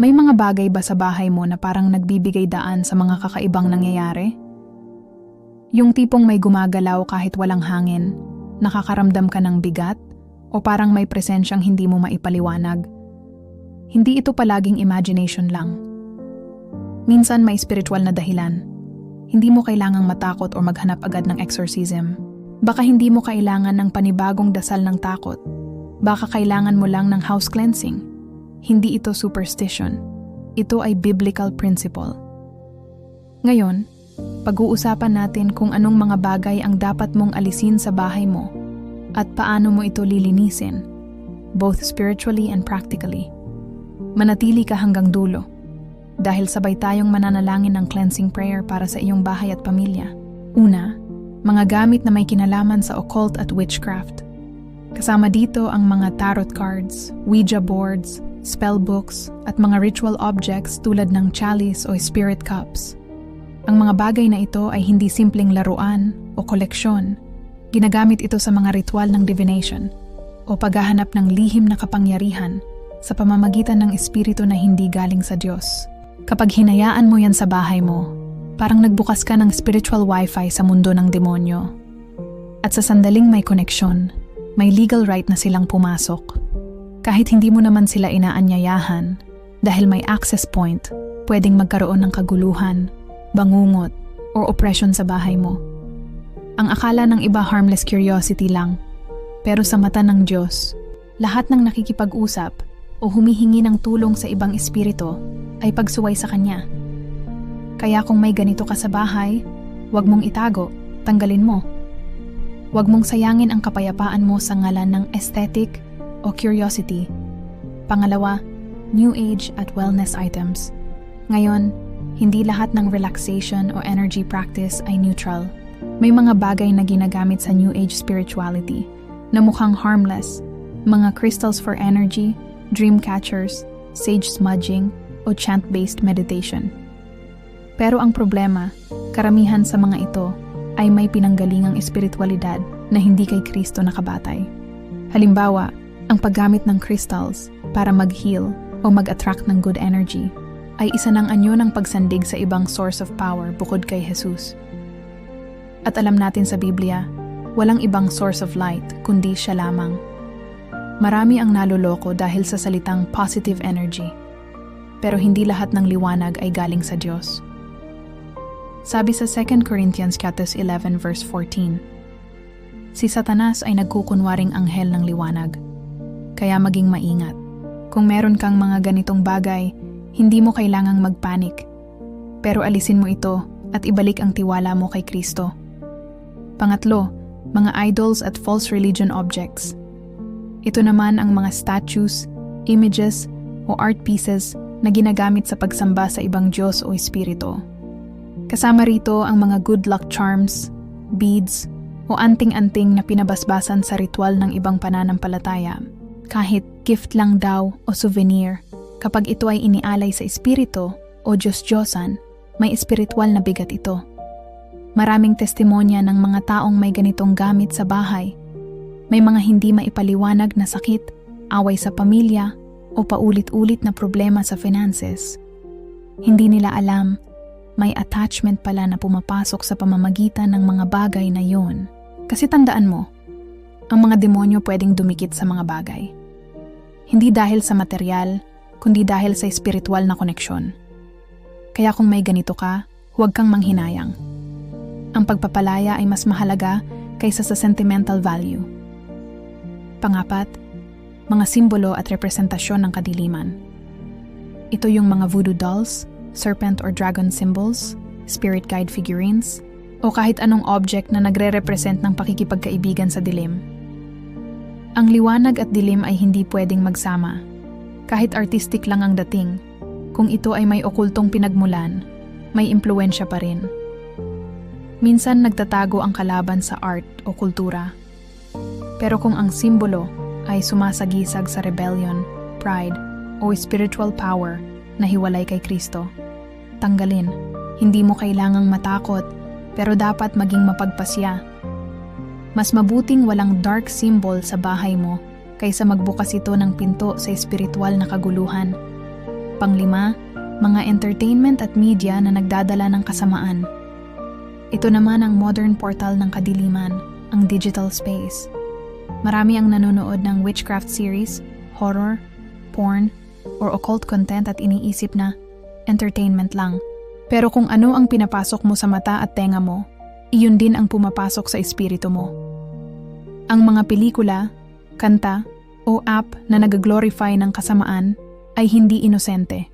May mga bagay ba sa bahay mo na parang nagbibigay daan sa mga kakaibang nangyayari? Yung tipong may gumagalaw kahit walang hangin, nakakaramdam ka ng bigat, o parang may presensyang hindi mo maipaliwanag. Hindi ito palaging imagination lang. Minsan may spiritual na dahilan. Hindi mo kailangang matakot o maghanap agad ng exorcism. Baka hindi mo kailangan ng panibagong dasal ng takot. Baka kailangan mo lang ng house cleansing. Hindi ito superstition. Ito ay biblical principle. Ngayon, pag-uusapan natin kung anong mga bagay ang dapat mong alisin sa bahay mo at paano mo ito lilinisin, both spiritually and practically. Manatili ka hanggang dulo dahil sabay tayong mananalangin ng cleansing prayer para sa iyong bahay at pamilya. Una, mga gamit na may kinalaman sa occult at witchcraft. Kasama dito ang mga tarot cards, Ouija boards, spell books, at mga ritual objects tulad ng chalice o spirit cups. Ang mga bagay na ito ay hindi simpleng laruan o koleksyon. Ginagamit ito sa mga ritual ng divination o paghahanap ng lihim na kapangyarihan sa pamamagitan ng espiritu na hindi galing sa Diyos. Kapag hinayaan mo yan sa bahay mo, parang nagbukas ka ng spiritual wifi sa mundo ng demonyo. At sa sandaling may koneksyon, may legal right na silang pumasok. Kahit hindi mo naman sila inaanyayahan, dahil may access point, pwedeng magkaroon ng kaguluhan, bangungot, o oppression sa bahay mo. Ang akala ng iba harmless curiosity lang, pero sa mata ng Diyos, lahat ng nakikipag-usap o humihingi ng tulong sa ibang espiritu ay pagsuway sa Kanya. Kaya kung may ganito ka sa bahay, huwag mong itago, tanggalin mo. Huwag mong sayangin ang kapayapaan mo sa ngalan ng aesthetic o curiosity. Pangalawa, New Age at wellness items. Ngayon, hindi lahat ng relaxation o energy practice ay neutral. May mga bagay na ginagamit sa New Age spirituality na mukhang harmless, mga crystals for energy, dream catchers, sage smudging, o chant-based meditation. Pero ang problema, karamihan sa mga ito ay may pinanggalingang espiritualidad na hindi kay Kristo nakabatay. Halimbawa, ang paggamit ng crystals para mag-heal o mag-attract ng good energy ay isa ng anyo ng pagsandig sa ibang source of power bukod kay Jesus. At alam natin sa Biblia, walang ibang source of light kundi siya lamang. Marami ang naloloko dahil sa salitang positive energy, pero hindi lahat ng liwanag ay galing sa Diyos. Sabi sa 2 Corinthians 11 verse 14, si Satanas ay nagkukunwaring anghel ng liwanag. Kaya maging maingat. Kung meron kang mga ganitong bagay, hindi mo kailangang magpanik. Pero alisin mo ito at ibalik ang tiwala mo kay Kristo. Pangatlo, mga idols at false religion objects. Ito naman ang mga statues, images, o art pieces na ginagamit sa pagsamba sa ibang Diyos o espiritu. Kasama rito ang mga good luck charms, beads, o anting-anting na pinabasbasan sa ritual ng ibang pananampalataya. Kahit gift lang daw o souvenir, kapag ito ay inialay sa espiritu o Diyos-Diyosan, may espiritual na bigat ito. Maraming testimonya ng mga taong may ganitong gamit sa bahay. May mga hindi maipaliwanag na sakit, away sa pamilya, o paulit-ulit na problema sa finances. Hindi nila alam, may attachment pala na pumapasok sa pamamagitan ng mga bagay na yon. Kasi tandaan mo, ang mga demonyo pwedeng dumikit sa mga bagay. Hindi dahil sa material, kundi dahil sa espiritual na koneksyon. Kaya kung may ganito ka, huwag kang manghinayang. Ang pagpapalaya ay mas mahalaga kaysa sa sentimental value. Pangapat, mga simbolo at representasyon ng kadiliman. Ito yung mga voodoo dolls, serpent or dragon symbols, spirit guide figurines, o kahit anong object na nagre-represent ng pakikipagkaibigan sa dilim. Ang liwanag at dilim ay hindi pwedeng magsama. Kahit artistic lang ang dating, kung ito ay may okultong pinagmulan, may impluwensya pa rin. Minsan nagtatago ang kalaban sa art o kultura. Pero kung ang simbolo ay sumasagisag sa rebellion, pride, o spiritual power na hiwalay kay Kristo, tanggalin. Hindi mo kailangang matakot, pero dapat maging mapagpasya. Mas mabuting walang dark symbol sa bahay mo kaysa magbukas ito ng pinto sa espiritual na kaguluhan. Panglima, mga entertainment at media na nagdadala ng kasamaan. Ito naman ang modern portal ng kadiliman, ang digital space. Marami ang nanonood ng witchcraft series, horror, porn, or occult content at iniisip na entertainment lang. Pero kung ano ang pinapasok mo sa mata at tenga mo, iyon din ang pumapasok sa espiritu mo. Ang mga pelikula, kanta, o app na nag-glorify ng kasamaan ay hindi inosente.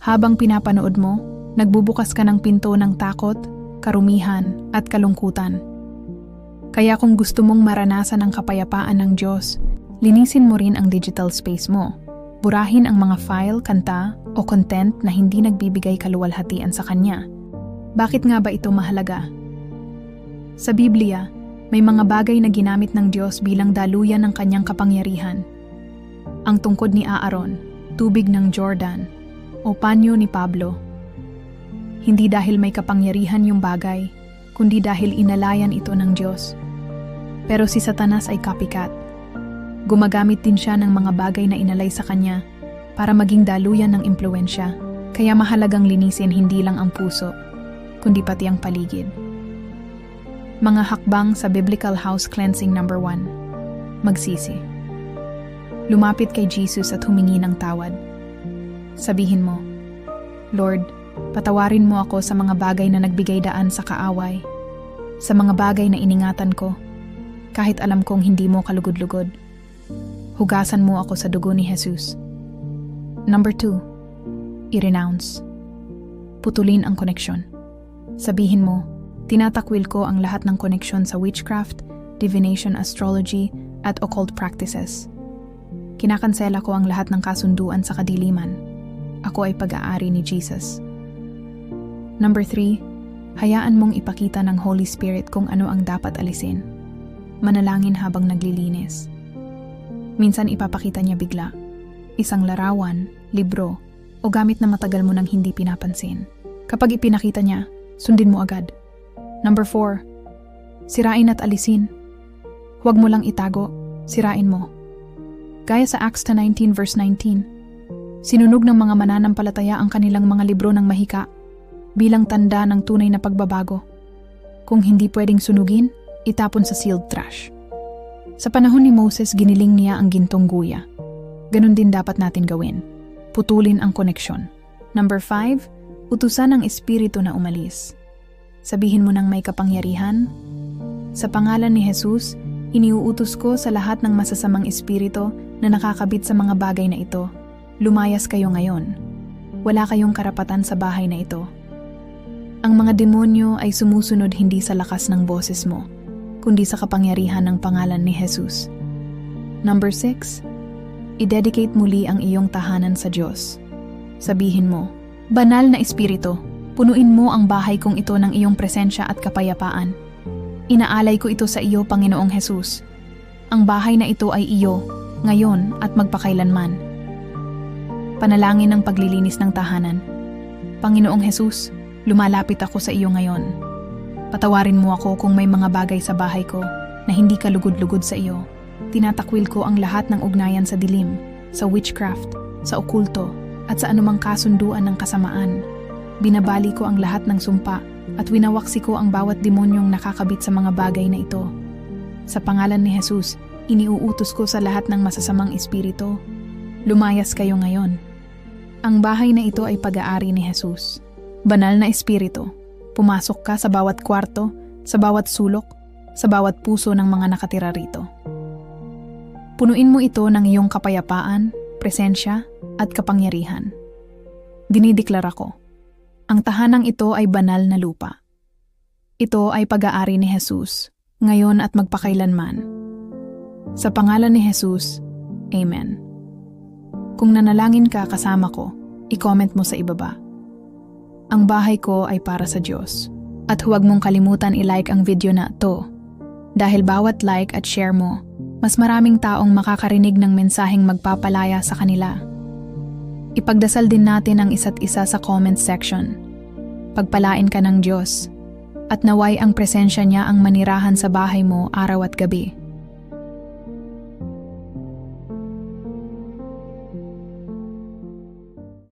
Habang pinapanood mo, nagbubukas ka ng pinto ng takot, karumihan, at kalungkutan. Kaya kung gusto mong maranasan ang kapayapaan ng Diyos, linisin mo rin ang digital space mo. Burahin ang mga file, kanta, o content na hindi nagbibigay kaluwalhatian sa Kanya. Bakit nga ba ito mahalaga? Sa Biblia, may mga bagay na ginamit ng Diyos bilang daluyan ng Kanyang kapangyarihan. Ang tungkod ni Aaron, tubig ng Jordan, o panyo ni Pablo. Hindi dahil may kapangyarihan yung bagay, kundi dahil inalayan ito ng Diyos. Pero si Satanas ay copycat. Gumagamit din siya ng mga bagay na inalay sa kanya para maging daluyan ng impluensya. Kaya mahalagang linisin hindi lang ang puso, kundi pati ang paligid. Mga hakbang sa Biblical House Cleansing number 1. Magsisi. Lumapit kay Jesus at humingi ng tawad. Sabihin mo, Lord, patawarin mo ako sa mga bagay na nagbigay daan sa kaaway, sa mga bagay na iningatan ko, kahit alam kong hindi mo kalugod-lugod. Hugasan mo ako sa dugo ni Jesus. Number 2. I-renounce. Putulin ang koneksyon. Sabihin mo, tinatakwil ko ang lahat ng koneksyon sa witchcraft, divination, astrology, at occult practices. Kinakansela ko ang lahat ng kasunduan sa kadiliman. Ako ay pag-aari ni Jesus. Number 3, hayaan mong ipakita ng Holy Spirit kung ano ang dapat alisin. Manalangin habang naglilinis. Minsan ipapakita niya bigla. Isang larawan, libro, o gamit na matagal mo nang hindi pinapansin. Kapag ipinakita niya, sundin mo agad. Number 4, sirain at alisin. Huwag mo lang itago, sirain mo. Gaya sa Acts 19 verse 19, sinunog ng mga mananampalataya ang kanilang mga libro ng mahika bilang tanda ng tunay na pagbabago. Kung hindi pwedeng sunugin, itapon sa sealed trash. Sa panahon ni Moses, giniling niya ang gintong guya. Ganon din dapat natin gawin. Putulin ang koneksyon. Number 5, utusan ang espiritu na umalis. Sabihin mo ng may kapangyarihan, sa pangalan ni Jesus, iniuutos ko sa lahat ng masasamang espiritu na nakakabit sa mga bagay na ito. Lumayas kayo ngayon. Wala kayong karapatan sa bahay na ito. Ang mga demonyo ay sumusunod hindi sa lakas ng boses mo, kundi sa kapangyarihan ng pangalan ni Jesus. Number 6, i-dedicate muli ang iyong tahanan sa Diyos. Sabihin mo, Banal na Espiritu, punuin mo ang bahay kong ito ng iyong presensya at kapayapaan. Inaalay ko ito sa iyo, Panginoong Jesus. Ang bahay na ito ay iyo, ngayon at magpakailanman. Panalangin ng paglilinis ng tahanan. Panginoong Jesus, lumalapit ako sa iyo ngayon. Patawarin mo ako kung may mga bagay sa bahay ko na hindi kalugod-lugod sa iyo. Tinatakwil ko ang lahat ng ugnayan sa dilim, sa witchcraft, sa okulto, at sa anumang kasunduan ng kasamaan. Binabali ko ang lahat ng sumpa at winawaksi ko ang bawat demonyong nakakabit sa mga bagay na ito. Sa pangalan ni Jesus, iniuutos ko sa lahat ng masasamang espiritu, lumayas kayo ngayon. Ang bahay na ito ay pag-aari ni Jesus. Banal na Espiritu, pumasok ka sa bawat kwarto, sa bawat sulok, sa bawat puso ng mga nakatira rito. Punuin mo ito ng iyong kapayapaan, presensya, at kapangyarihan. Dinideklara ko, ang tahanang ito ay banal na lupa. Ito ay pag-aari ni Jesus, ngayon at magpakailanman. Sa pangalan ni Jesus, Amen. Kung nanalangin ka kasama ko, i-comment mo sa ibaba. Ang bahay ko ay para sa Diyos. At huwag mong kalimutan i-like ang video na ito. Dahil bawat like at share mo, mas maraming taong makakarinig ng mensaheng magpapalaya sa kanila. Ipagdasal din natin ang isa't isa sa comment section. Pagpalain ka ng Diyos, at naway ang presensya niya ang manirahan sa bahay mo araw at gabi.